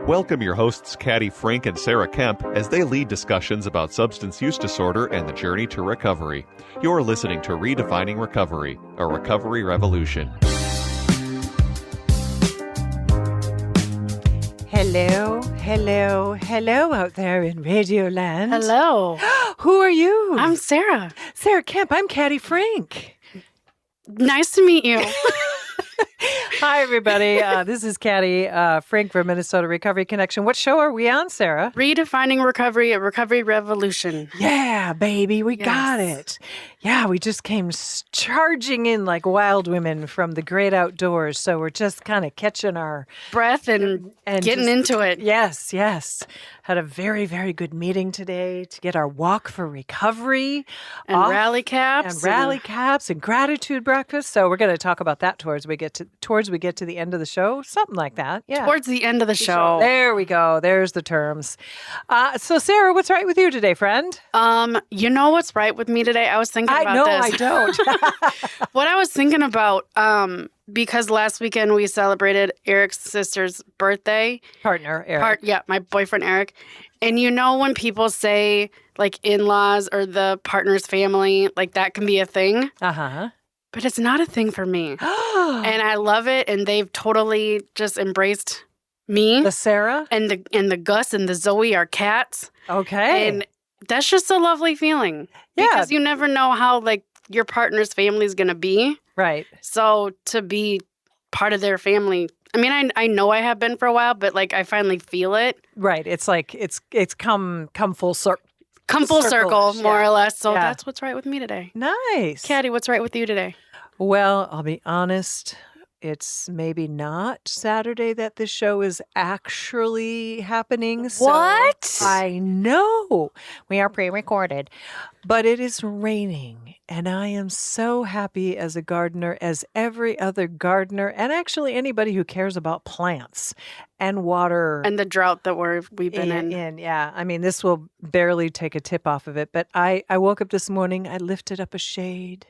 Welcome your hosts, Caddy, Frink, and Sarah Kemp, as they lead discussions about substance use disorder and the journey to recovery. You're listening to Redefining Recovery, a recovery revolution. Hello out there in Radio Land. Hello. Who are you? I'm Sarah. Sarah Kemp. I'm Caddy Frink. Nice to meet you. Hi, everybody. This is Caddy Frink from Minnesota Recovery Connection. What show are we on, Sarah? Redefining Recovery, a recovery revolution. Yeah, baby. We got it. Yeah, we just came charging in like wild women from the great outdoors. So we're just kind of catching our breath and getting into it. Yes. Had a very, very good meeting today to get our walk for recovery. And rally caps. And gratitude breakfast. So we're going to talk about that towards we get to the end of the show. Something like that. Yeah. Towards the end of the show. There we go. There's the terms. So Sarah, what's right with you today, friend? You know what's right with me today? I was thinking about this. I don't. What I was thinking about, because last weekend we celebrated Eric's sister's birthday. Partner, Eric. My boyfriend, Eric. And you know when people say, like, in-laws or the partner's family, like, that can be a thing? Uh-huh. But it's not a thing for me. And I love it. And they've totally just embraced me. The Sarah? And the Gus and the Zoe are cats. Okay. And that's just a lovely feeling. Yeah. Because you never know how, like, your partner's family is going to be. Right. So to be part of their family, I mean, I know I have been for a while, but, like, I finally feel it. Right. It's like it's come full circle. Come full circle, more or less. So that's what's right with me today. Nice. Caddy, what's right with you today? Well, I'll be honest. It's maybe not Saturday that this show is actually happening. What? So I know. We are pre-recorded. But it is raining, and I am so happy as a gardener, as every other gardener, and actually anybody who cares about plants and water. And the drought that we've been in. Yeah. I mean, this will barely take a tip off of it. But I woke up this morning, I lifted up a shade,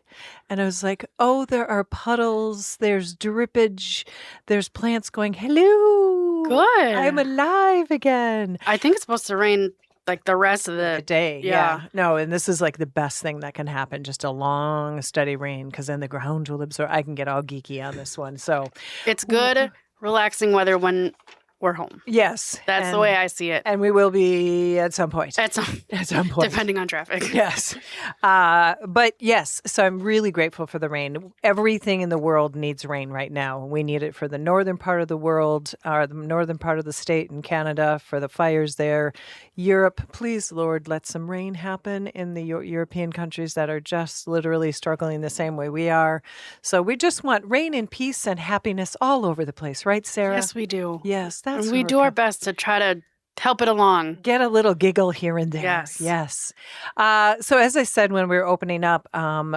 and I was like, oh, there are puddles, there's drippage, there's plants going, hello. Good. I'm alive again. I think it's supposed to rain like the rest of the day. Yeah. No, and this is like the best thing that can happen, just a long, steady rain, because then the ground will absorb. I can get all geeky on this one. So it's good, relaxing weather when we're home. Yes. That's the way I see it. And we will be at some point. At some point. Depending on traffic. Yes. But yes, so I'm really grateful for the rain. Everything in the world needs rain right now. We need it for the northern part of the world, or the northern part of the state in Canada, for the fires there. Europe, please, Lord, let some rain happen in the European countries that are just literally struggling the same way we are. So we just want rain and peace and happiness all over the place. Right, Sarah? Yes, we do. Yes, that's and we do our best to try to help it along. Get a little giggle here and there. Yes. So as I said when we were opening up,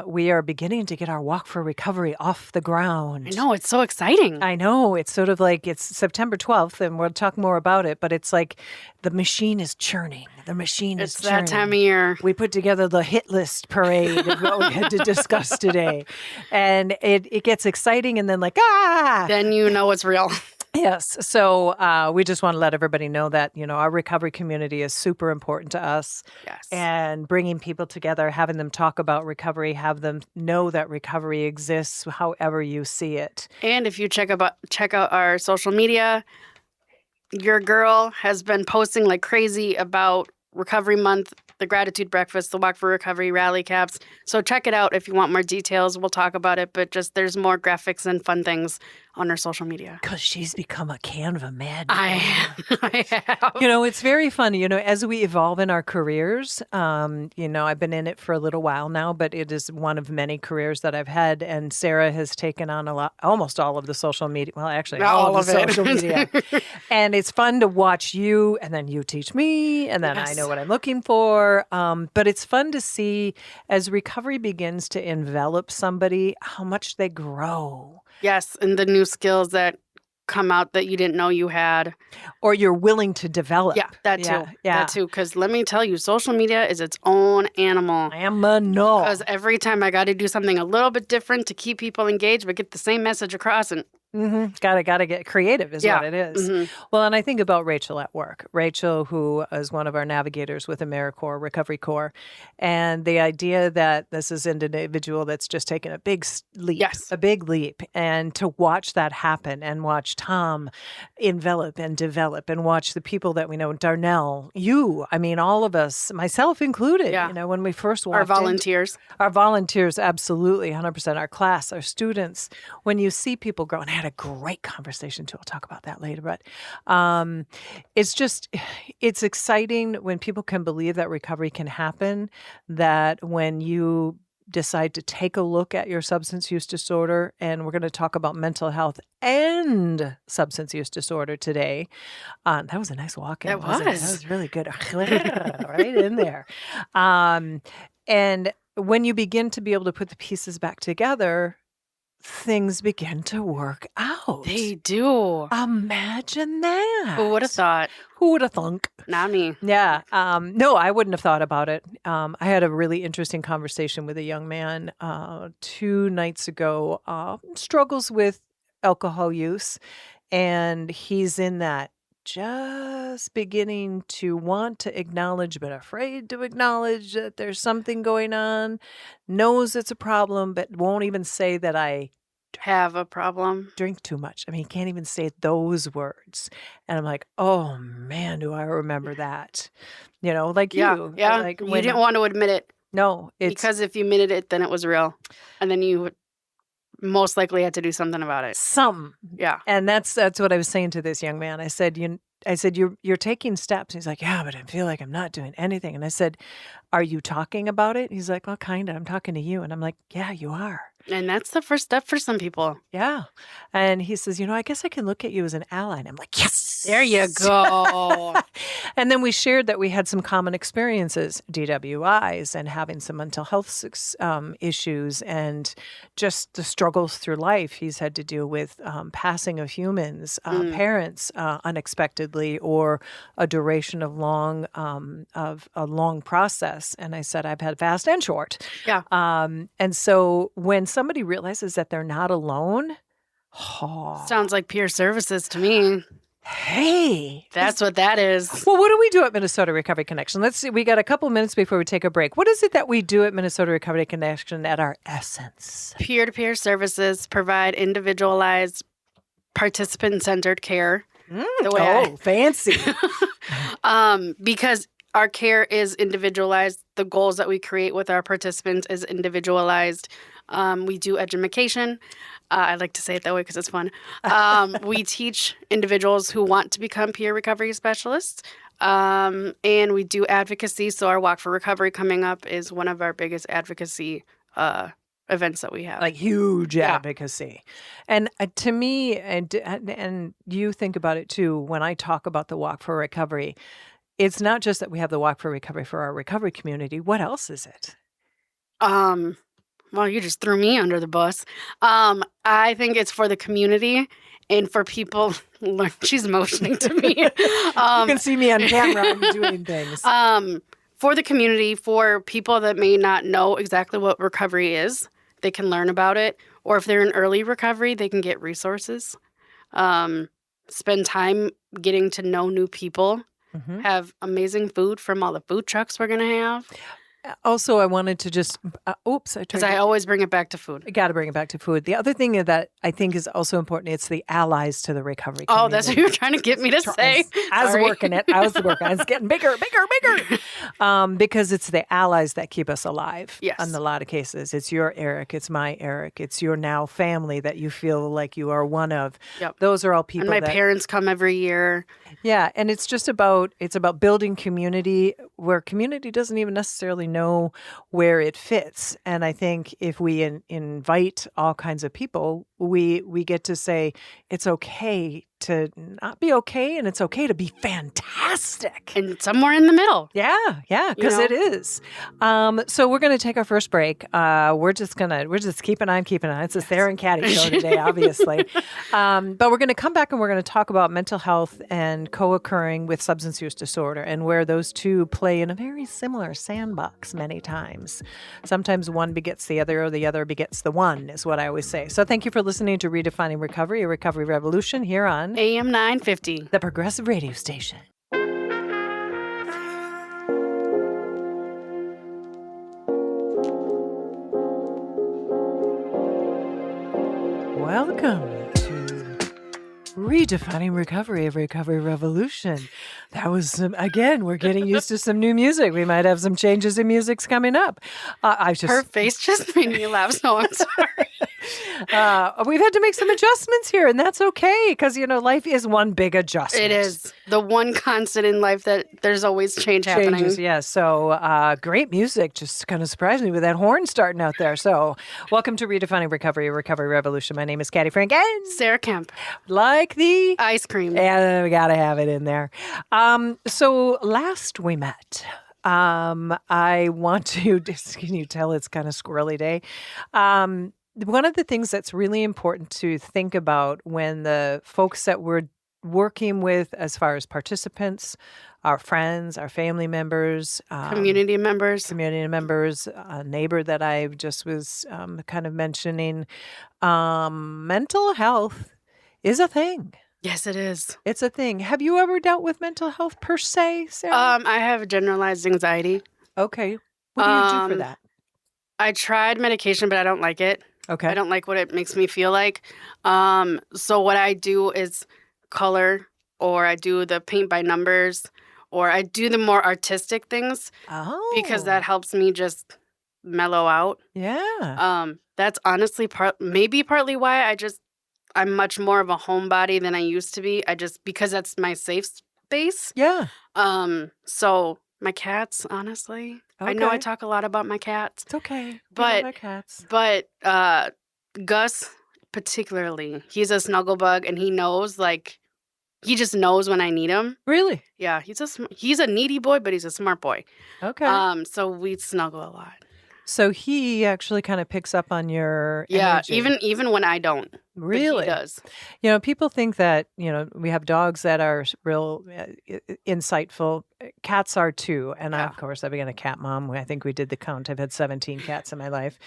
we are beginning to get our walk for recovery off the ground. I know. It's so exciting. I know. It's sort of like it's September 12th, and we'll talk more about it, but it's like the machine is churning. It's that time of year. We put together the hit list parade of what we had to discuss today. And it gets exciting, and then Then you know it's real. Yes. So we just want to let everybody know that, our recovery community is super important to us. Yes. And bringing people together, having them talk about recovery, have them know that recovery exists however you see it. And if you check out our social media, your girl has been posting like crazy about Recovery Month, the Gratitude Breakfast, the Walk for Recovery, Rally Caps. So check it out if you want more details. We'll talk about it, but just there's more graphics and fun things on our social media. Because she's become a Canva madman. I have. It's very fun. As we evolve in our careers, I've been in it for a little while now, but it is one of many careers that I've had. And Sarah has taken on almost all of the social media. Well, actually, all of the social media. And it's fun to watch you, and then you teach me, and then I know what I'm looking for. But it's fun to see as recovery begins to envelop somebody, how much they grow. Yes, and the new skills that come out that you didn't know you had. Or you're willing to develop. Yeah, that too. Yeah. That too. Because let me tell you, social media is its own animal. Because every time I got to do something a little bit different to keep people engaged but get the same message across, and Gotta get creative is Yeah. what it is. Mhm. Well, and I think about Rachel at work. Rachel, who is one of our navigators with AmeriCorps, Recovery Corps, and the idea that this is an individual that's just taken a big leap, Yes. a big leap, and to watch that happen and watch Tom envelop and develop and watch the people that we know, Darnell, you, I mean, all of us, myself included, Yeah. you know, when we first walked Our in. volunteers. Our volunteers, absolutely, 100%. Our class, our students, when you see people grow, and I had a great conversation too. I'll talk about that later. But it's exciting when people can believe that recovery can happen, that when you decide to take a look at your substance use disorder, and we're going to talk about mental health and substance use disorder today. That was a nice walk-in, That wasn't it? That was. was really good. Right in there. And when you begin to be able to put the pieces back together, things begin to work out. They do. Imagine that. Who would have thought? Who would have thunk? Not me. Yeah. No, I wouldn't have thought about it. I had a really interesting conversation with a young man 2 nights ago, struggles with alcohol use. And he's in that just beginning to want to acknowledge, but afraid to acknowledge that there's something going on, knows it's a problem, but won't even say that I Have a problem. drink too much. I mean, he can't even say those words. And I'm like, oh man, do I remember that? You know, like Yeah. you. Yeah. Like You when, didn't want to admit it no, it's because if you admitted it, then it was real. And then you would most likely had to do something about it. some. Yeah. And that's what I was saying to this young man. I said, you're taking steps. He's like, yeah, but I feel like I'm not doing anything. And I said, are you talking about it? He's like, well, kind of. I'm talking to you. And I'm like, yeah, you are. And that's the first step for some people. Yeah. And he says, I guess I can look at you as an ally. And I'm like, yes. There you go. And then we shared that we had some common experiences, DWIs, and having some mental health issues, and just the struggles through life he's had to deal with, passing of humans, parents unexpectedly, or a duration of a long process. And I said, I've had fast and short. Yeah. And so when somebody realizes that they're not alone, Sounds like peer services to me. hey, That's what that is. well, what do we do at Minnesota Recovery Connection? Let's see. We got a couple minutes before we take a break. What is it that we do at Minnesota Recovery Connection at our essence? Peer-to-peer services provide individualized, participant-centered care. The way fancy. because our care is individualized. The goals that we create with our participants is individualized. We do edumacation. I like to say it that way because it's fun. We teach individuals who want to become peer recovery specialists. And we do advocacy. So our Walk for Recovery coming up is one of our biggest advocacy events that we have. Like huge advocacy. And to me, and you think about it too, when I talk about the Walk for Recovery, it's not just that we have the Walk for Recovery for our recovery community. What else is it? Well, you just threw me under the bus. I think it's for the community and for people. She's motioning to me. You can see me on camera. I'm doing things. For the community, for people that may not know exactly what recovery is, they can learn about it. Or if they're in early recovery, they can get resources. Spend time getting to know new people. Mm-hmm. Have amazing food from all the food trucks we're going to have. Also, I wanted to just, Because I always bring it back to food. I got to bring it back to food. The other thing that I think is also important, it's the allies to the recovery community. Oh, that's what you were trying to get me to say. I was working it. I was working. I was getting bigger. Because it's the allies that keep us alive. Yes. In a lot of cases. It's your Eric. It's my Eric. It's your now family that you feel like you are one of. Yep. Those are all people And my parents come every year. Yeah. And it's about building community where community doesn't even necessarily know where it fits. And I think if we invite all kinds of people, we get to say it's okay to not be okay, and it's okay to be fantastic. And somewhere in the middle. Yeah, because know? it is. So we're going to take our first break. We're just keeping on. It's a Sarah and Caddy show today, obviously. But we're going to come back and we're going to talk about mental health and co-occurring with substance use disorder and where those two play in a very similar sandbox many times. Sometimes one begets the other or the other begets the one is what I always say. So thank you for listening to Redefining Recovery, a recovery revolution here on AM 950. the Progressive Radio Station. Welcome to Redefining Recovery, a recovery revolution. That was, again, we're getting used to some new music. We might have some changes in music's coming up. Her face just made me laugh, so I'm sorry. We've had to make some adjustments here, and that's okay, because, life is one big adjustment. It is the one constant in life that there's always change happening. Changes, yes. So great music. Just kind of surprised me with that horn starting out there. So welcome to Redefining Recovery, a recovery revolution. My name is Caddy, Frink, and Sarah Kemp. Like the Ice cream. Yeah, we got to have it in there. So last we met, I want to, can you tell it's kind of squirrely day? One of the things that's really important to think about when the folks that we're working with, as far as participants, our friends, our family members, Community members, a neighbor that I just was kind of mentioning, mental health is a thing. Yes, it is. It's a thing. Have you ever dealt with mental health per se, Sarah? I have generalized anxiety. Okay. What do you do for that? I tried medication, but I don't like it. Okay. I don't like what it makes me feel like. So what I do is color, or I do the paint by numbers, or I do the more artistic things because that helps me just mellow out. Yeah. That's honestly maybe partly why I'm much more of a homebody than I used to be. Because that's my safe space. Yeah. So my cats, honestly. Okay. I know I talk a lot about my cats. It's okay. But my cats. But Gus particularly, he's a snuggle bug, and he knows, he just knows when I need him. Really? Yeah, he's a needy boy, but he's a smart boy. Okay. So we snuggle a lot. So he actually kind of picks up on your energy. even when I don't. Really? But he does. People think that, we have dogs that are real insightful. Cats are too. And of course, I've been a cat mom. I think we did the count. I've had 17 cats in my life.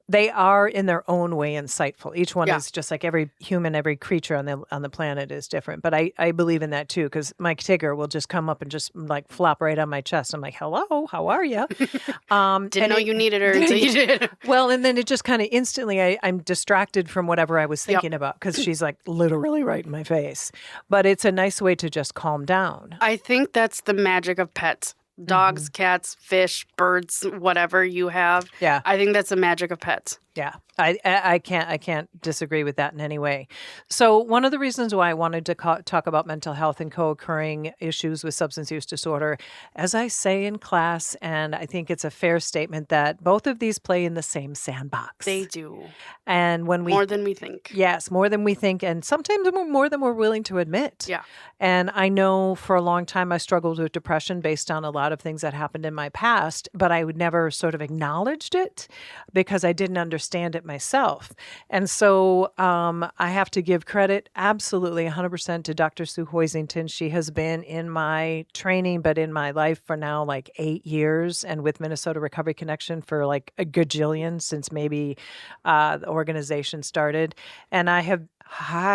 They are in their own way insightful. Each one is just like every human, every creature on the planet is different. But I believe in that too, because my Tigger will just come up and just flop right on my chest. I'm like, hello, how are you? Didn't know you needed her until you did. Well, and then it just kind of instantly, I'm distracted from whatever I was thinking about, because she's literally right in my face. But it's a nice way to just calm down. I think that's the magic of pets. Dogs, cats, fish, birds, whatever you have. Yeah. I think that's the magic of pets. Yeah, I can't disagree with that in any way. So one of the reasons why I wanted to talk about mental health and co-occurring issues with substance use disorder, as I say in class, and I think it's a fair statement that both of these play in the same sandbox. They do. And when more than we think. Yes, more than we think, and sometimes more than we're willing to admit. Yeah. And I know for a long time I struggled with depression based on a lot of things that happened in my past, but I would never sort of acknowledged it because I didn't understand it myself. And so I have to give credit absolutely 100% to Dr. Sue Hoisington. She has been in my training, but in my life for now 8 years, and with Minnesota Recovery Connection for a gajillion since maybe the organization started. And I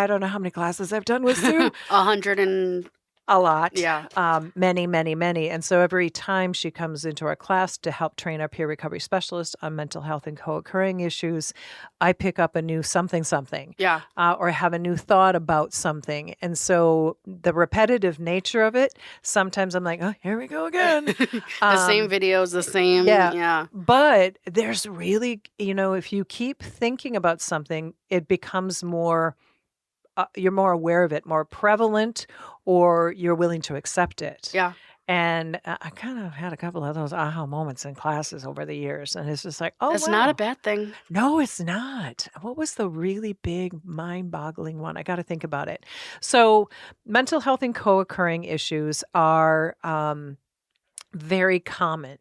don't know how many classes I've done with Sue. 100 and... A lot. Yeah. Many, many, many. And so every time she comes into our class to help train our peer recovery specialist on mental health and co-occurring issues, I pick up a new something. Yeah. Or have a new thought about something. And so the repetitive nature of it, sometimes I'm like, oh, here we go again. The same videos, the same. Yeah. But there's really, if you keep thinking about something, it becomes more... you're more aware of it, more prevalent, or you're willing to accept it. Yeah. And I kind of had a couple of those aha moments in classes over the years. And it's just like, oh, That's not a wow. bad thing. No, it's not. What was the really big mind-boggling one? I got to think about it. So mental health and co-occurring issues are very common.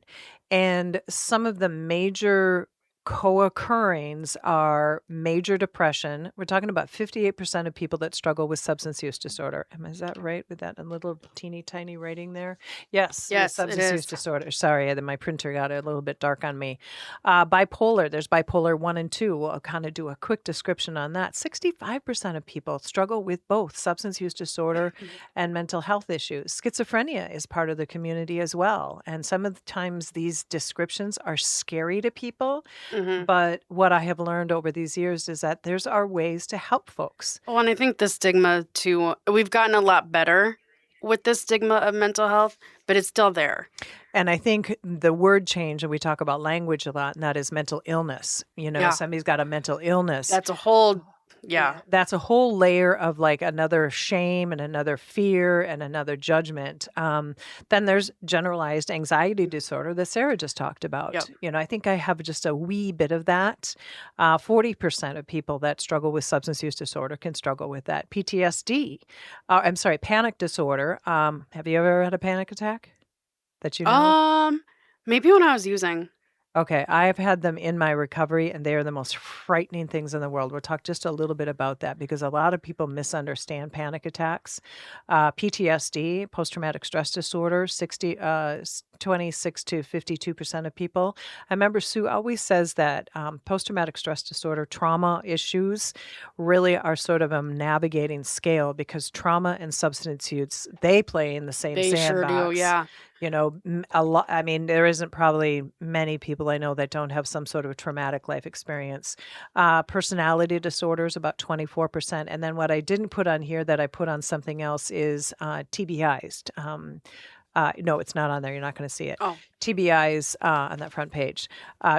And some of the major co-occurrings are major depression. We're talking about 58% of people that struggle with substance use disorder. Is that right with that a little teeny tiny writing there? Yes, with Yes, it substance use is. disorder. Sorry, my printer got a little bit dark on me. Bipolar, there's bipolar 1 and 2. I'll kind of do a quick description on that. 65% of people struggle with both substance use disorder and mental health issues. Schizophrenia is part of the community as well. And some of the times these descriptions are scary to people. Hmm. But what I have learned over these years is that there's are ways to help folks. Well, and I think the stigma too, we've gotten a lot better with the stigma of mental health, but it's still there. And I think the word change, and we talk about language a lot, and that is mental illness. Yeah. Somebody's got a mental illness. That's a whole, yeah. That's a whole layer of like another shame and another fear and another judgment. Then there's generalized anxiety disorder that Sarah just talked about. Yep. I think I have just a wee bit of that. 40% of people that struggle with substance use disorder can struggle with that. PTSD, panic disorder. Have you ever had a panic attack that you know? Maybe when I was using. Okay, I've had them in my recovery, and they are the most frightening things in the world. We'll talk just a little bit about that because a lot of people misunderstand panic attacks. PTSD, post-traumatic stress disorder, 26 to 52% of people. I remember Sue always says that post-traumatic stress disorder, trauma issues really are sort of a navigating scale because trauma and substance use, they play in the same They sure sandbox. do, yeah. A lot. I mean, there isn't probably many people I know that don't have some sort of traumatic life experience. Personality disorders, about 24%. And then what I didn't put on here that I put on something else is TBIs. No, it's not on there. You're not going to see it. Oh. TBIs on that front page,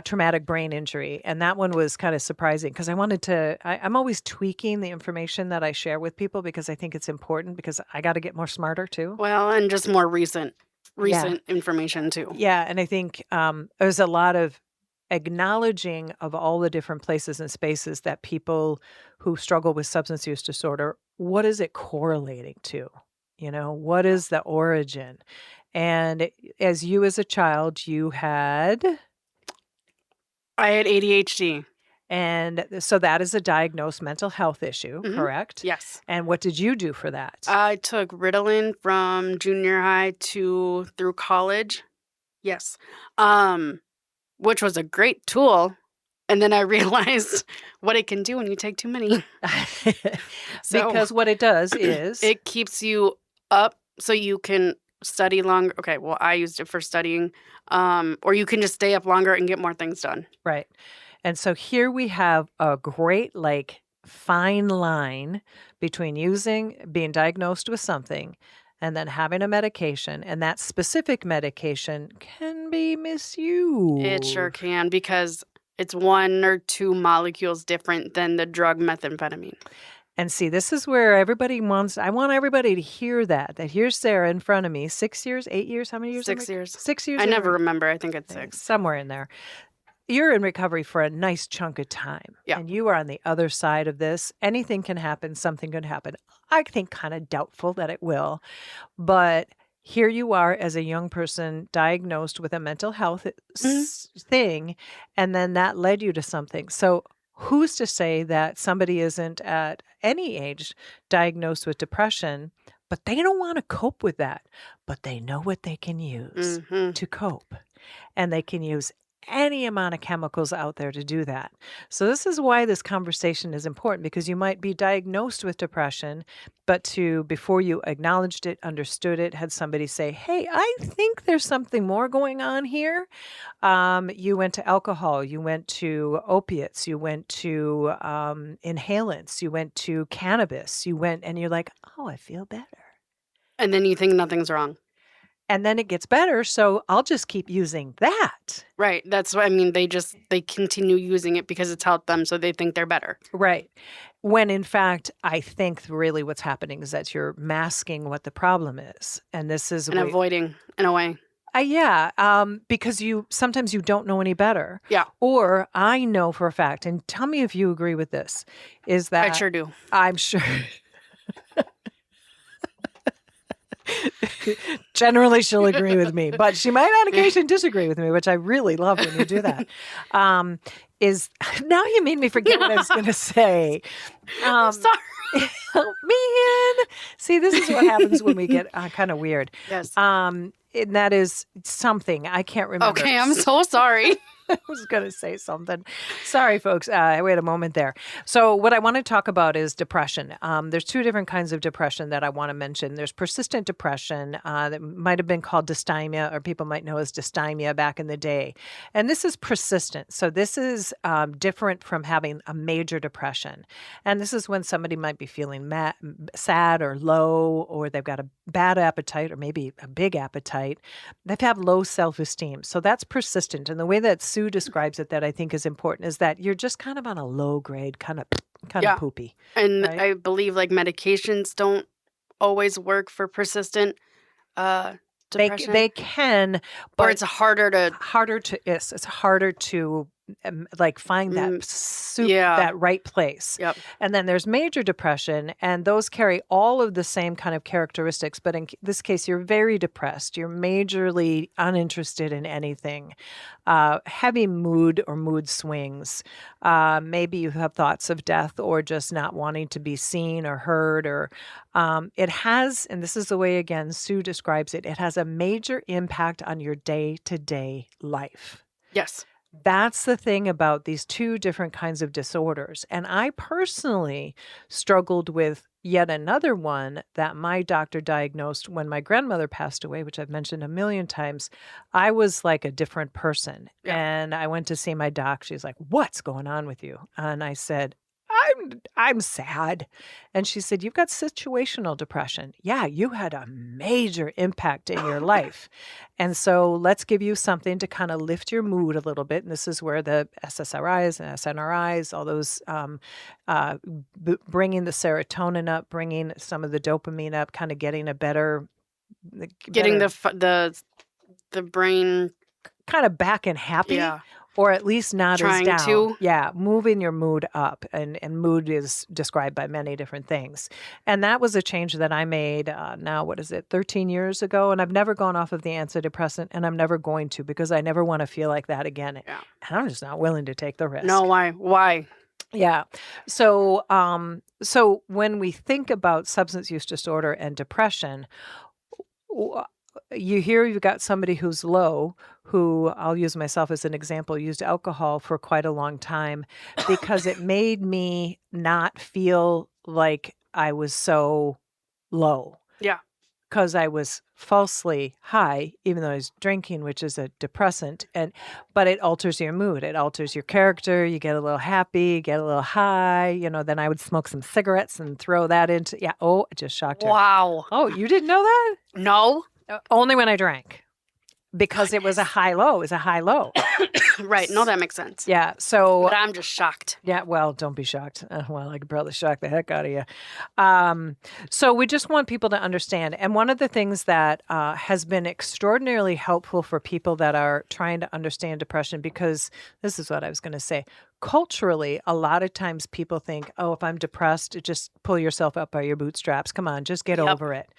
traumatic brain injury. And that one was kind of surprising because I wanted to, I'm always tweaking the information that I share with people because I think it's important because I got to get more smarter too. Well, and just more recent information too. Yeah, and I think there's a lot of acknowledging of all the different places and spaces that people who struggle with substance use disorder, what is it correlating to? What is the origin? And as you as a child, I had ADHD. And so that is a diagnosed mental health issue, correct? Yes. And what did you do for that? I took Ritalin from junior high through college. Yes. Which was a great tool. And then I realized what it can do when you take too many. Because what it does is it keeps you up so you can study longer. Okay, well, I used it for studying. Or you can just stay up longer and get more things done. Right. And so here we have a great, fine line between being diagnosed with something and then having a medication. And that specific medication can be misused. It sure can because it's 1 or 2 molecules different than the drug methamphetamine. And see, this is where I want everybody to hear that here's Sarah in front of me, 6 years, 8 years, how many years? 6 years. 6 years. I never remember. I think it's 6. Somewhere in there. You're in recovery for a nice chunk of time. Yeah. And you are on the other side of this. Anything can happen. Something could happen. I think kind of doubtful that it will. But here you are as a young person diagnosed with a mental health thing. And then that led you to something. So who's to say that somebody isn't at any age diagnosed with depression, but they don't want to cope with that. But they know what they can use to cope. And they can use any amount of chemicals out there to do that. So this is why this conversation is important because you might be diagnosed with depression, but before you acknowledged it, understood it, had somebody say, hey, I think there's something more going on here. You went to alcohol, you went to opiates, you went to inhalants, you went to cannabis, and you're like, oh, I feel better. And then you think nothing's wrong. and then it gets better. So I'll just keep using that. Right. That's what I mean. They continue using it because it's helped them. So they think they're better. Right. When in fact, I think really what's happening is that you're masking what the problem is. And this is And avoiding in a way. Because sometimes you don't know any better. Yeah. Or I know for a fact, and tell me if you agree with this, is that I sure do. I'm sure. Generally, she'll agree with me, but she might on occasion disagree with me, which I really love when you do that. Is now you made me forget what I was going to say. Sorry. Man, see, this is what happens when we get kind of weird. Yes. And that is something I can't remember. Okay, I'm so sorry. I was going to say something. Sorry, folks. I wait a moment there. So what I want to talk about is depression. There's two different kinds of depression that I want to mention. There's persistent depression that might have been called dysthymia, or people might know as dysthymia back in the day. And this is persistent. So this is different from having a major depression. And this is when somebody might be feeling sad or low, or they've got a bad appetite or maybe a big appetite. They have low self-esteem. So that's persistent. And the way that Sue describes it that I think is important is that you're just kind of on a low grade, kind of poopy. And right? I believe like medications don't always work for persistent depression. They can, but or it's harder to it's harder to like find that that right place. Yep. And then there's major depression, and those carry all of the same kind of characteristics. But in this case, you're very depressed. You're majorly uninterested in anything. Heavy mood or mood swings. Maybe you have thoughts of death or just not wanting to be seen or heard. Or it has, and this is the way again Sue describes it. It has a major impact on your day-to-day life. Yes. That's the thing about these two different kinds of disorders. And I personally struggled with yet another one that my doctor diagnosed when my grandmother passed away, which I've mentioned a million times. I was like a different person. Yeah. And I went to see my doc. She's like, "What's going on with you?" And I said, I'm sad. And she said, "You've got situational depression. Yeah, you had a major impact in your life. And so let's give you something to kind of lift your mood a little bit." And this is where the SSRIs and SNRIs, all those bringing the serotonin up, bringing some of the dopamine up, kind of getting a better... Getting the brain... kind of back and happy. Yeah. Or at least not Trying as down. to. Yeah, moving your mood up. And mood is described by many different things. And that was a change that I made now, 13 years ago? And I've never gone off of the antidepressant, and I'm never going to, because I never want to feel like that again. Yeah. And I'm just not willing to take the risk. No, why? Yeah. So when we think about substance use disorder and depression, you've got somebody who's low, who, I'll use myself as an example, used alcohol for quite a long time because it made me not feel like I was so low. Yeah. Because I was falsely high, even though I was drinking, which is a depressant. But it alters your mood. It alters your character. You get a little happy, get a little high. Then I would smoke some cigarettes and throw that into... Yeah. Oh, it just shocked you. Wow. Oh, you didn't know that? No. Only when I drank, because it was a high-low. It was a high-low. Right. No, that makes sense. Yeah. So... But I'm just shocked. Yeah. Well, don't be shocked. Well, I could probably shock the heck out of you. So we just want people to understand. And one of the things that has been extraordinarily helpful for people that are trying to understand depression, because this is what I was going to say. Culturally, a lot of times people think, "Oh, if I'm depressed, just pull yourself up by your bootstraps. Come on, just get over it.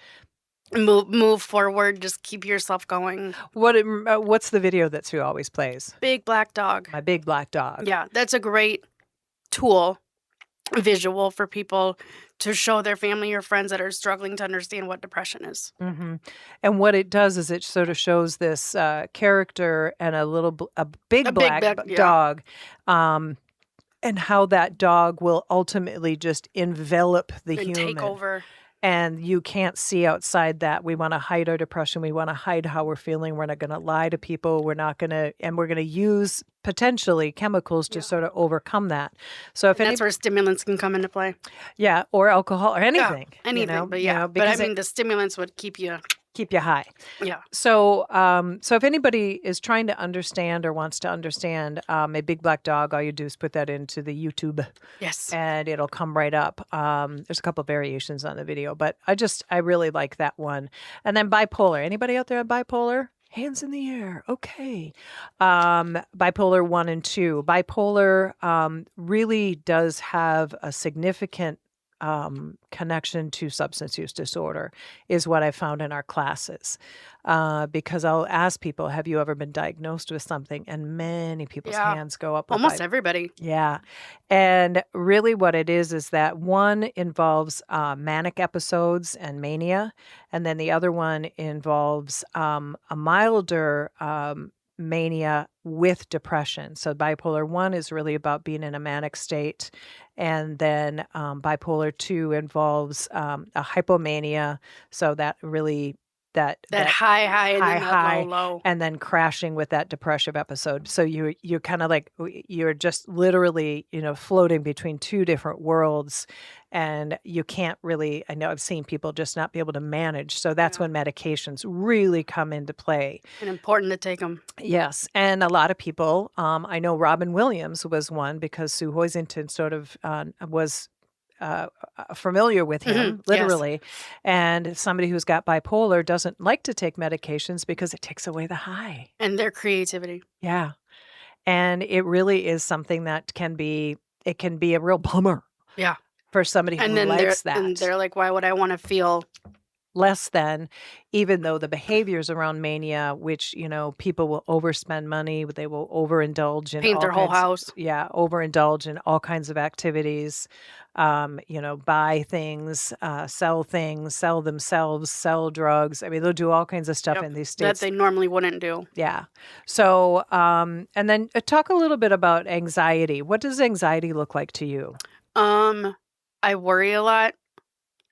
Move forward. Just keep yourself going." What's the video that Sue always plays? Big black dog. My big black dog. Yeah, that's a great tool, visual for people to show their family or friends that are struggling to understand what depression is. Mm-hmm. And what it does is it sort of shows this character and a big black dog, and how that dog will ultimately just envelop the human. Take over. And you can't see outside that. We want to hide our depression. We want to hide how we're feeling. We're not going to lie to people. We're going to use potentially chemicals to sort of overcome that. So that's where stimulants can come into play. Yeah, or alcohol or anything. Yeah, anything. But but I mean, the stimulants would keep you keep you high. Yeah. So, so if anybody is trying to understand or wants to understand a big black dog, all you do is put that into the YouTube. Yes. And it'll come right up. There's a couple of variations on the video, but I really like that one. And then bipolar. Anybody out there on bipolar? Hands in the air. Okay. Bipolar 1 and 2. Bipolar really does have a significant connection to substance use disorder is what I found in our classes. Because I'll ask people, have you ever been diagnosed with something? And many people's hands go up. Almost everybody. Yeah. And really what it is that one involves manic episodes and mania. And then the other one involves a milder mania with depression. So bipolar 1 is really about being in a manic state. And then bipolar 2 involves a hypomania. So that really that high and then high, low, and then crashing with that depressive episode. So you're kind of like, you're just literally, floating between two different worlds, and you can't really, I know I've seen people just not be able to manage. So that's when medications really come into play. And important to take them. Yes. And a lot of people, I know Robin Williams was one because Sue Hoisington sort of was familiar with him, literally. Yes. And somebody who's got bipolar doesn't like to take medications because it takes away the high. And their creativity. Yeah. And it really is something that can be a real bummer. Yeah. For somebody who likes that. And they're like, why would I want to feel less than, even though the behaviors around mania, which, people will overspend money, they will overindulge in paint their whole house. Yeah, overindulge in all kinds of activities, buy things, sell themselves, sell drugs. I mean, they'll do all kinds of stuff in these states that they normally wouldn't do. Yeah. So, and then talk a little bit about anxiety. What does anxiety look like to you? I worry a lot.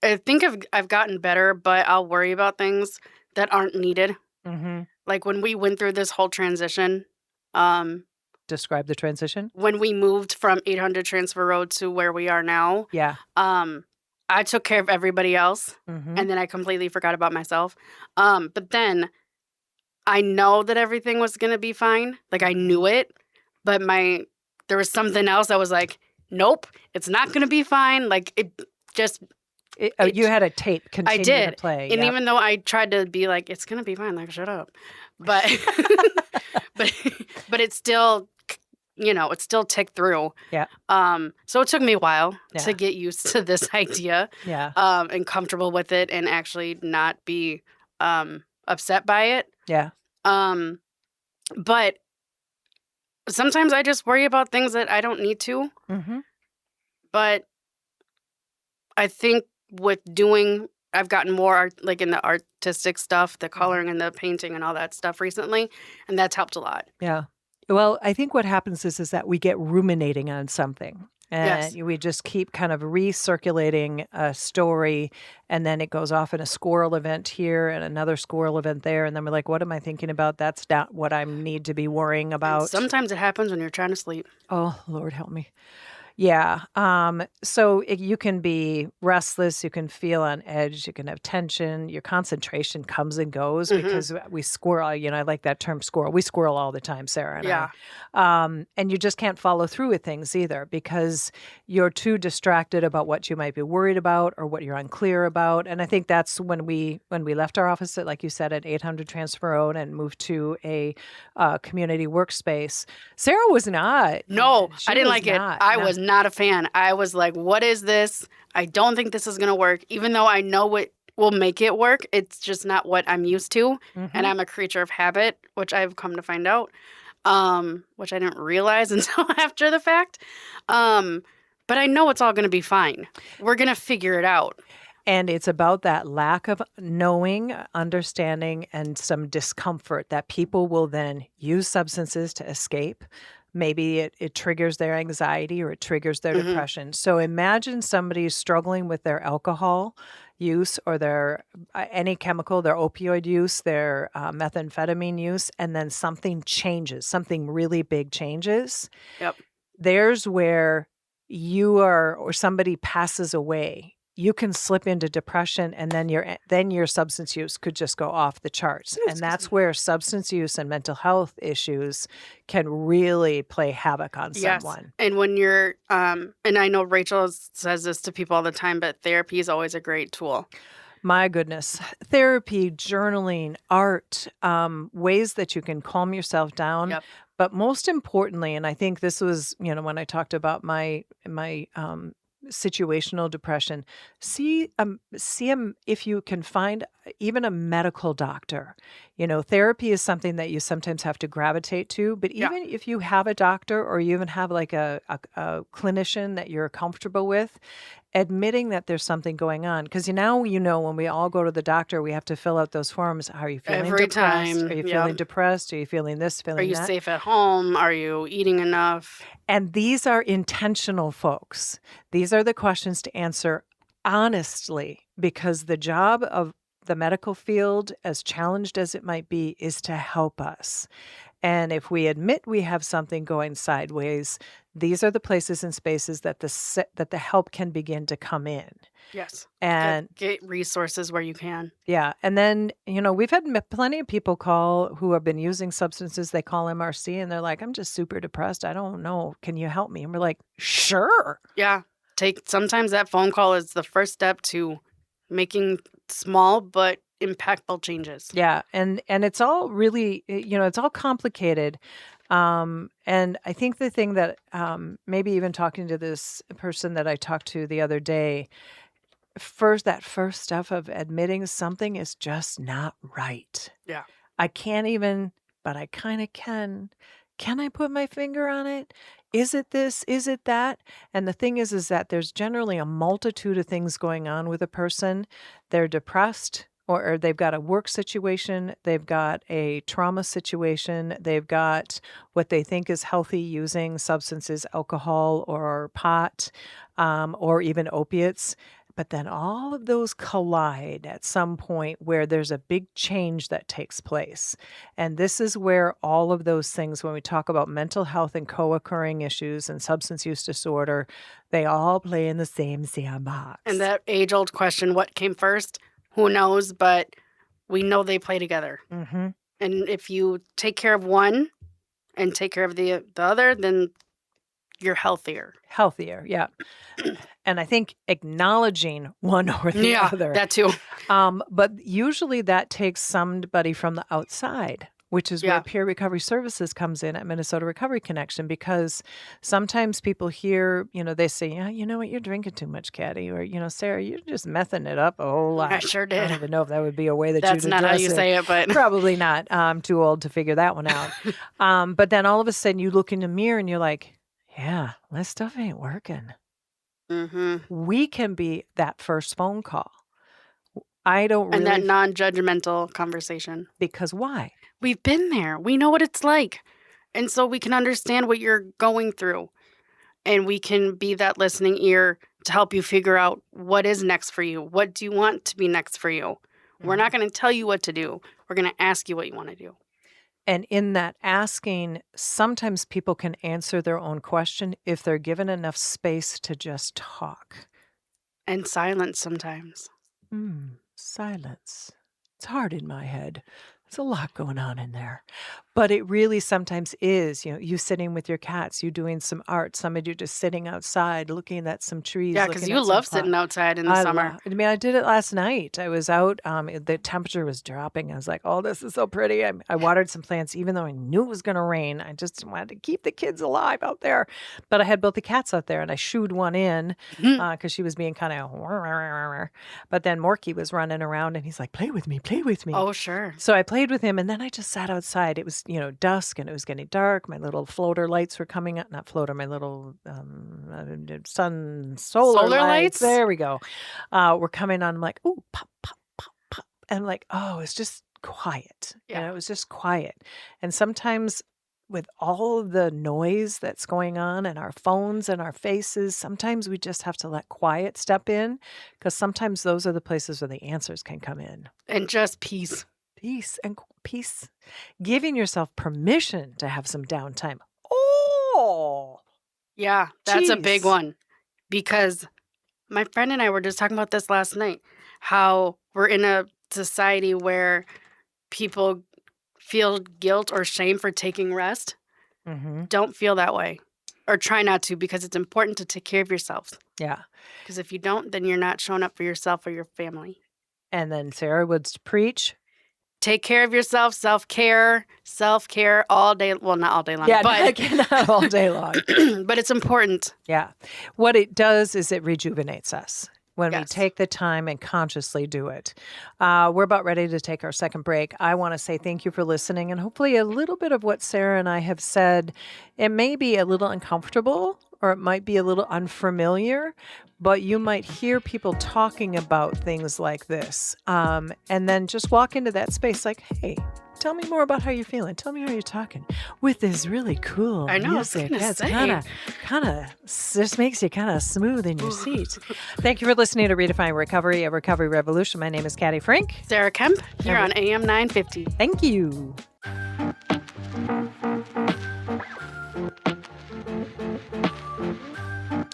I think I've gotten better, but I'll worry about things that aren't needed. Mm-hmm. Like when we went through this whole transition. Describe the transition. When we moved from 800 Transfer Road to where we are now. Yeah. I took care of everybody else, and then I completely forgot about myself. But then I know that everything was going to be fine. Like I knew it, but there was something else that was like, nope, it's not going to be fine. Like it just... you had a tape continue to play. And even though I tried to be like, it's going to be fine, like, shut up. But, but it's still, it still ticked through. Yeah. So it took me a while to get used to this idea. Yeah. And comfortable with it and actually not be upset by it. Yeah. But sometimes I just worry about things that I don't need to. Mm-hmm. But I think I've gotten more like in the artistic stuff, the coloring and the painting and all that stuff recently, and that's helped a lot. Yeah. Well, I think what happens is that we get ruminating on something. And we just keep kind of recirculating a story, and then it goes off in a squirrel event here and another squirrel event there, and then we're like, what am I thinking about? That's not what I need to be worrying about. And sometimes it happens when you're trying to sleep. Oh, Lord help me. Yeah. So you can be restless. You can feel on edge. You can have tension. Your concentration comes and goes because we squirrel. I like that term squirrel. We squirrel all the time, Sarah and I. And you just can't follow through with things either because you're too distracted about what you might be worried about or what you're unclear about. And I think that's when we left our office at, like you said, at 800 Transfer Road and moved to a community workspace. Sarah was not. No, I didn't like it. I was not a fan. I was like, what is this? I don't think this is going to work. Even though I know what will make it work, it's just not what I'm used to. And I'm a creature of habit, which I've come to find out, which I didn't realize until after the fact. But I know it's all going to be fine. We're going to figure it out. And it's about that lack of knowing, understanding, and some discomfort that people will then use substances to escape. Maybe it triggers their anxiety or it triggers their depression. So imagine somebody struggling with their alcohol use or their any chemical, their opioid use, their methamphetamine use, and then something changes, something really big changes. Yep. There's where you are or somebody passes away you can slip into depression, and then your substance use could just go off the charts. And that's where substance use and mental health issues can really play havoc on Yes. someone. And when you're, and I know Rachel says this to people all the time, but therapy is always a great tool. My goodness. Therapy, journaling, art, ways that you can calm yourself down. Yep. But most importantly, and I think this was, when I talked about my situational depression, see if you can find even a medical doctor. Therapy is something that you sometimes have to gravitate to, but Yeah. even if you have a doctor or you even have like a clinician that you're comfortable with, admitting that there's something going on. Because when we all go to the doctor, we have to fill out those forms. Are you feeling Every depressed? time. Are you Yep. feeling depressed? Are you feeling this, Are feeling you that? safe at home? Are you eating enough? And these are intentional, folks. These are the questions to answer honestly, because the job of the medical field, as challenged as it might be, is to help us. And if we admit we have something going sideways, these are the places and spaces that the help can begin to come in. Yes. And Get resources where you can. yeah, and then we've had plenty of people call who have been using substances. They call MRC and they're like, "I'm just super depressed. I don't know. Can you help me?" And we're like, "Sure." Yeah. Sometimes that phone call is the first step to making small but impactful changes. Yeah, and it's all really, it's all complicated. And I think the thing that maybe even talking to this person that I talked to the other day, that first step of admitting something is just not right. Yeah. I can't even, but I kind of can. Can I put my finger on it? Is it this? Is it that? And the thing is that there's generally a multitude of things going on with a person. They're depressed, or they've got a work situation, they've got a trauma situation, they've got what they think is healthy using substances, alcohol or pot, or even opiates. But then all of those collide at some point where there's a big change that takes place. And this is where all of those things, when we talk about mental health and co-occurring issues and substance use disorder, they all play in the same sandbox. And that age-old question, what came first? Who knows? But we know they play together. Mm-hmm. And if you take care of one and take care of the other, then you're healthier. Healthier, yeah. And I think acknowledging one or the other. That too. But usually that takes somebody from the outside, which is where Peer Recovery Services comes in at Minnesota Recovery Connection, because sometimes people hear, they say, "Yeah, you know what, you're drinking too much, Caddy," or, "Sarah, you're just messing it up a whole lot." I sure did. I don't even know if that would be a way that That's you'd not how address you it. say it, but Probably not. I'm too old to figure that one out. But then all of a sudden you look in the mirror and you're like, yeah, this stuff ain't working. mm-hmm. We can be that first phone call. I don't really. And that non-judgmental conversation. Because why? We've been there. We know what it's like. And so we can understand what you're going through. And we can be that listening ear to help you figure out what is next for you. What do you want to be next for you? Mm-hmm. We're not going to tell you what to do. We're going to ask you what you want to do. And in that asking, sometimes people can answer their own question if they're given enough space to just talk. And silence sometimes. Silence. It's hard in my head. There's a lot going on in there. But it really sometimes is, you sitting with your cats, you doing some art, some of you just sitting outside looking at some trees. Yeah, because you love sitting outside in the summer. I did it last night. I was out. The temperature was dropping. I was like, oh, this is so pretty. I watered some plants, even though I knew it was going to rain. I just wanted to keep the kids alive out there. But I had both the cats out there, and I shooed one in because she was being kind of... But then Morky was running around, and he's like, play with me, play with me. Oh, sure. So I played with him, and then I just sat outside. It was, dusk, and it was getting dark. My little floater lights were coming up. Not floater, my little solar lights. There we go. Were coming on. I'm like, ooh, pop, pop, pop, pop. And I'm like, oh, it's just quiet. Yeah. It was just quiet. And sometimes with all of the noise that's going on and our phones and our faces, sometimes we just have to let quiet step in, because sometimes those are the places where the answers can come in. And just peace. Peace. Giving yourself permission to have some downtime. Oh, yeah, that's a big one, because My friend and I were just talking about this last night, how we're in a society where people feel guilt or shame for taking rest. Mm-hmm. Don't feel that way, or try not to, because it's important to take care of yourself. Yeah. Because if you don't, then you're not showing up for yourself or your family. And then Sarah would preach. Take care of yourself, self-care all day. Well, not all day long, Yeah, but not all day long. but it's important. Yeah. What it does is it rejuvenates us when we Yes. take the time and consciously do it. We're about ready to take our second break. I want to say thank you for listening, and hopefully a little bit of what Sarah and I have said, it may be a little uncomfortable or it might be a little unfamiliar, but you might hear people talking about things like this, and then just walk into that space like, hey, tell me more about how you're feeling. Tell me how you're talking with this really cool I know, I was music. gonna That's say. kind of just makes you kind of smooth in your seat. Thank you for listening to Redefining Recovery, a recovery revolution. My name is Caddy Frink. Sarah Kemp, here on AM 950. Thank you.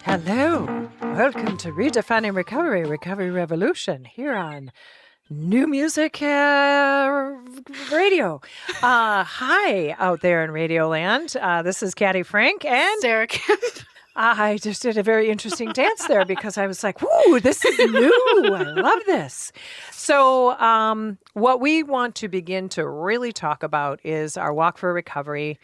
Hello. Welcome to Redefining Recovery, recovery revolution here on New Music Radio. Hi out there in Radio Land. This is Caddy Frink, and Sarah Kemp. I just did a very interesting dance there because I was like, whoo, this is new. I love this. So what we want to begin to really talk about is our Walk for Recovery,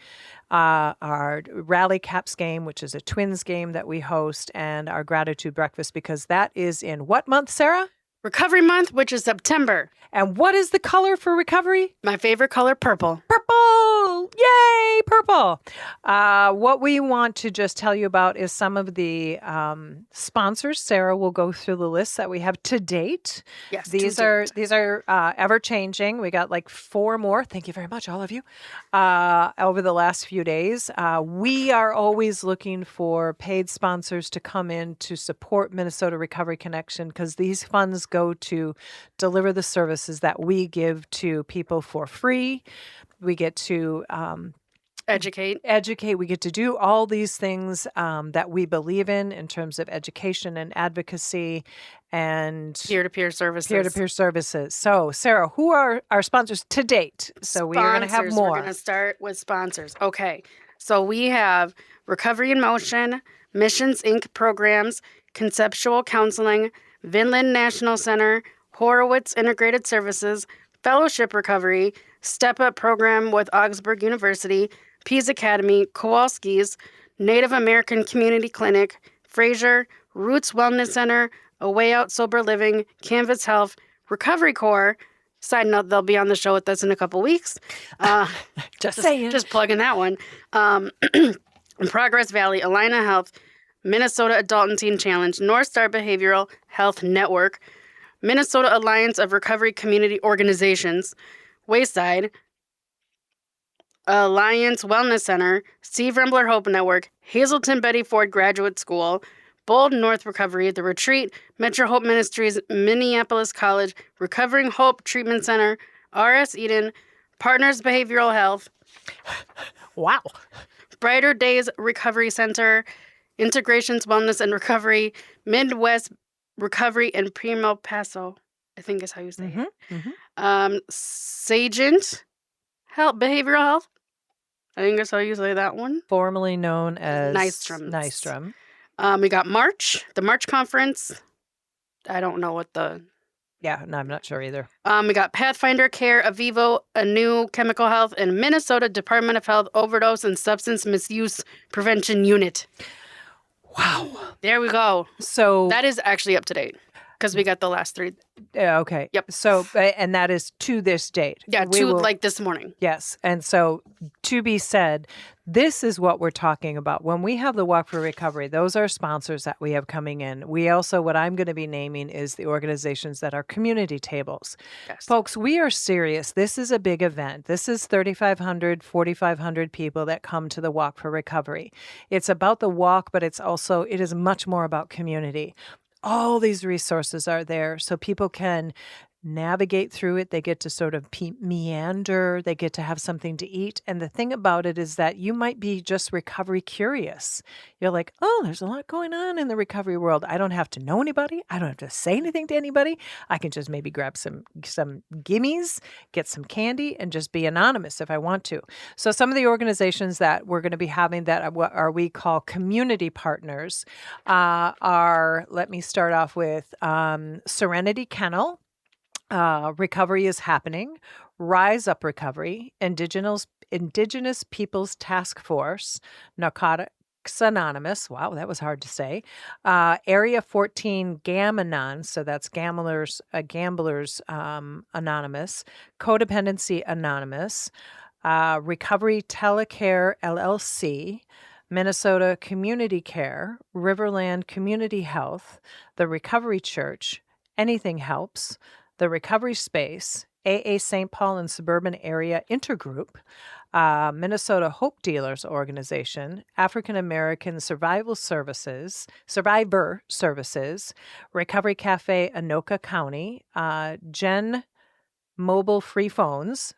our Rally Caps game, which is a twins game that we host, and our Gratitude Breakfast, because that is in what month, Sarah? Recovery Month, which is September. And what is the color for recovery? My favorite color, purple. Purple! Yay, purple! What we want to just tell you about is some of the sponsors. Sarah will go through the list that we have to date. Yes, These are ever changing. We got like 4 more. Thank you very much, all of you. Over the last few days, we are always looking for paid sponsors to come in to support Minnesota Recovery Connection, because these funds go to deliver the services that we give to people for free. We get to Educate. We get to do all these things that we believe in terms of education and advocacy and Peer-to-peer services. So, Sarah, who are our sponsors to date? So we are going to have Sponsors. more. We're going to start with sponsors. Okay. So we have Recovery in Motion, Missions Inc. programs, Conceptual Counseling, Vinland National Center, Horowitz Integrated Services, Fellowship Recovery, Step Up Program with Augsburg University, Pease Academy, Kowalski's, Native American Community Clinic, Fraser, Roots Wellness Center, A Way Out Sober Living, Canvas Health, Recovery Corps. Side note, they'll be on the show with us in a couple weeks. Just saying. Just plugging that one. Progress Valley, Alina Health, Minnesota Adult and Teen Challenge, North Star Behavioral Health Network, Minnesota Alliance of Recovery Community Organizations, Wayside, Alliance Wellness Center, Steve Rembler Hope Network, Hazelton Betty Ford Graduate School, Bold North Recovery, The Retreat, Metro Hope Ministries, Minneapolis College, Recovering Hope Treatment Center, RS Eden, Partners Behavioral Health. Wow. Brighter Days Recovery Center, Integrations Wellness and Recovery, Midwest Recovery, and Primo Paso, I think is how you say it. Mm-hmm. Sagent Health, Behavioral Health. I think that's how you say that one. Formerly known as Nystrom. We got March, the March Conference. I don't know what the... Yeah, no, I'm not sure either. We got Pathfinder Care, Avivo, Anu Chemical Health, and Minnesota Department of Health Overdose and Substance Misuse Prevention Unit. Wow. There we go. So That is actually up to date because we got the last 3. okay. Yep. So, and that is to this date. Yeah, like this morning. Yes. And so to be said, this is what we're talking about. When we have the Walk for Recovery, those are sponsors that we have coming in. We also, what I'm going to be naming is the organizations that are community tables. Yes. Folks, we are serious. This is a big event. This is 3,500, 4,500 people that come to the Walk for Recovery. It's about the walk, but it is much more about community. All these resources are there so people can navigate through it. They get to sort of meander. They get to have something to eat. And the thing about it is that you might be just recovery curious. You're like, oh, there's a lot going on in the recovery world. I don't have to know anybody. I don't have to say anything to anybody. I can just maybe grab some gimmies, get some candy, and just be anonymous if I want to. So some of the organizations that we're going to be having that are we call community partners are, let me start off with Serenity Kennel. Recovery is Happening, Rise Up Recovery, Indigenous Peoples Task Force, Narcotics Anonymous. Wow, that was hard to say. Area 14 Gamanon, so that's Gamblers Anonymous, Codependency Anonymous, Recovery Telecare LLC, Minnesota Community Care, Riverland Community Health, the Recovery Church, Anything Helps, the Recovery Space, AA St. Paul and Suburban Area Intergroup, Minnesota Hope Dealers Organization, African American Survivor Services, Recovery Cafe Anoka County, Gen Mobile Free Phones.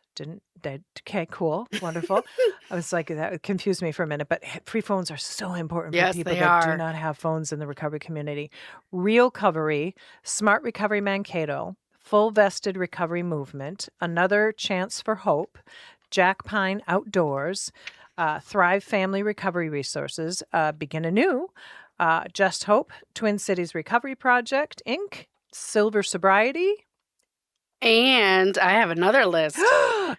Okay, cool, wonderful. I was like, that confused me for a minute, but free phones are so important for people that do not have phones in the recovery community. Real Recovery, Smart Recovery Mankato, Full Vested Recovery Movement, Another Chance for Hope, Jack Pine Outdoors, Thrive Family Recovery Resources, Begin Anew, Just Hope, Twin Cities Recovery Project, Inc., Silver Sobriety. And I have another list.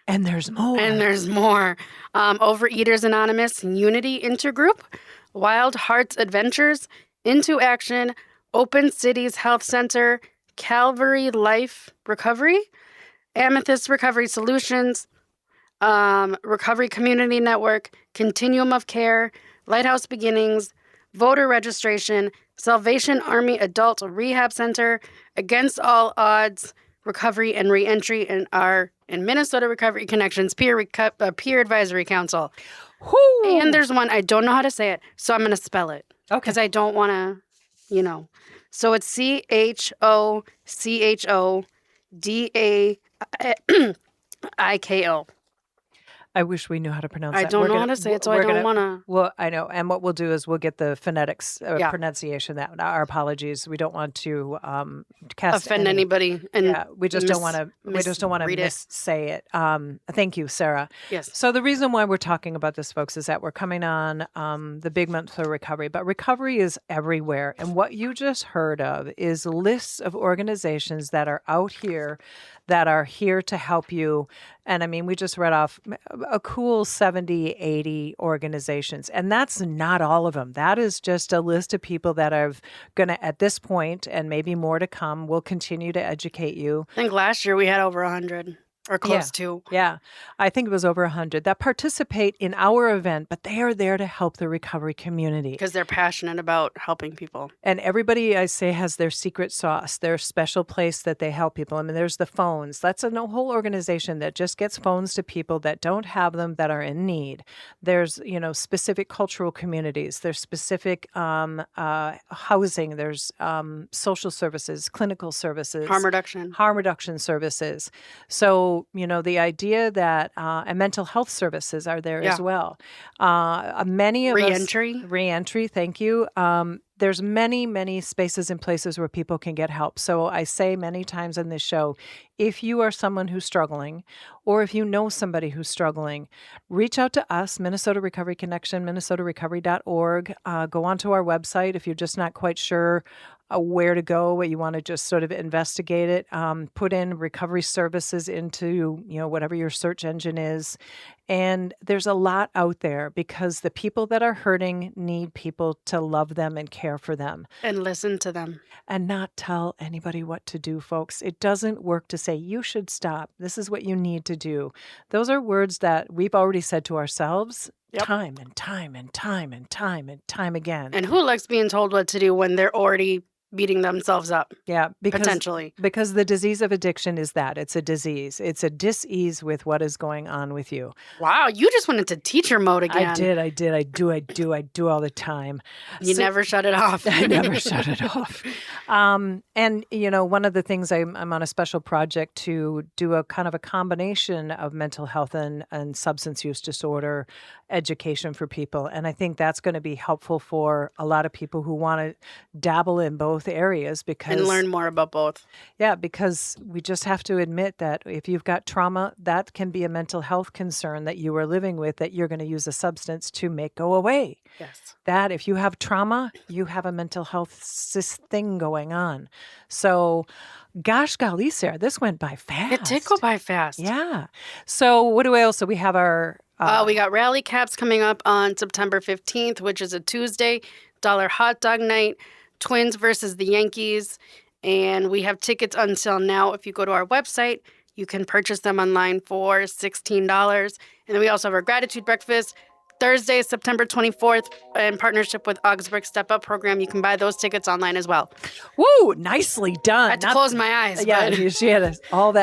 And there's more. Overeaters Anonymous, Unity Intergroup, Wild Hearts Adventures, Into Action, Open Cities Health Center, Calvary Life Recovery, Amethyst Recovery Solutions, Recovery Community Network, Continuum of Care, Lighthouse Beginnings, Voter Registration, Salvation Army Adult Rehab Center, Against All Odds, Recovery and Reentry, and Minnesota Recovery Connections Peer Advisory Council. Whoo! And there's one, I don't know how to say it, so I'm going to spell it. Okay. Because I don't want to, So it's CHODAIKO. I wish we knew how to pronounce that. I don't know how to say it, so I don't want to. Well, I know. And what we'll do is we'll get the phonetics pronunciation. That our apologies. We don't want to offend anybody. And we just don't want to. We just don't want to missay it. Thank you, Sarah. Yes. So the reason why we're talking about this, folks, is that we're coming on the big month for recovery. But recovery is everywhere, and what you just heard of is lists of organizations that are out here that are here to help you. And I mean, we just read off a cool 70, 80 organizations. And that's not all of them. That is just a list of people that are going to, at this point, and maybe more to come, will continue to educate you. I think last year we had over 100. Or close to. Yeah. I think it was over 100 that participate in our event, but they are there to help the recovery community. Because they're passionate about helping people. And everybody, I say, has their secret sauce, their special place that they help people. I mean, there's the phones. That's a whole organization that just gets phones to people that don't have them, that are in need. There's, specific cultural communities. There's specific housing. There's social services, clinical services. Harm reduction services. So, the idea that, and mental health services are there as well. Many of Reentry, thank you. There's many, many spaces and places where people can get help. So I say many times on this show, if you are someone who's struggling, or if you know somebody who's struggling, reach out to us, Minnesota Recovery Connection, minnesotarecovery.org. Go onto our website if you're just not quite sure where to go, you want to just sort of investigate it. Put in recovery services into, whatever your search engine is. And there's a lot out there because the people that are hurting need people to love them and care for them. And listen to them. And not tell anybody what to do, folks. It doesn't work to say, you should stop. This is what you need to do. Those are words that we've already said to ourselves time and time and time and time and time again. And who likes being told what to do when they're already beating themselves up. Yeah, potentially. Because the disease of addiction is that. It's a disease. It's a dis-ease with what is going on with you. Wow, you just went into teacher mode again. I did. I do all the time. You never shut it off. I never shut it off. And, one of the things I'm on a special project to do a kind of a combination of mental health and substance use disorder education for people. And I think that's going to be helpful for a lot of people who want to dabble in both areas and learn more about both. Yeah, because we just have to admit that if you've got trauma, that can be a mental health concern that you are living with that you're going to use a substance to make go away. Yes. That if you have trauma, you have a mental health thing going on. So, gosh golly, Sarah, this went by fast. It did go by fast. Yeah. So what do we also, we have our... we got Rally Caps coming up on September 15th, which is a Tuesday, $1 hot dog night, Twins versus the Yankees. And we have tickets until now. If you go to our website, you can purchase them online for $16. And then we also have our gratitude breakfast Thursday, September 24th, in partnership with Augsburg Step Up program. You can buy those tickets online as well. Woo! Nicely done. I had to close my eyes. Yeah, but... she had all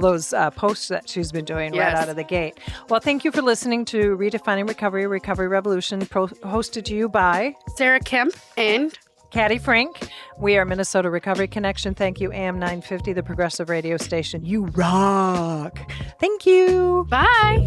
those posts that she's been doing right out of the gate. Well, thank you for listening to Redefining Recovery, Recovery Revolution, hosted to you by Sarah Kemp and Caddy Frink. We are Minnesota Recovery Connection. Thank you, AM 950, the progressive radio station. You rock. Thank you. Bye.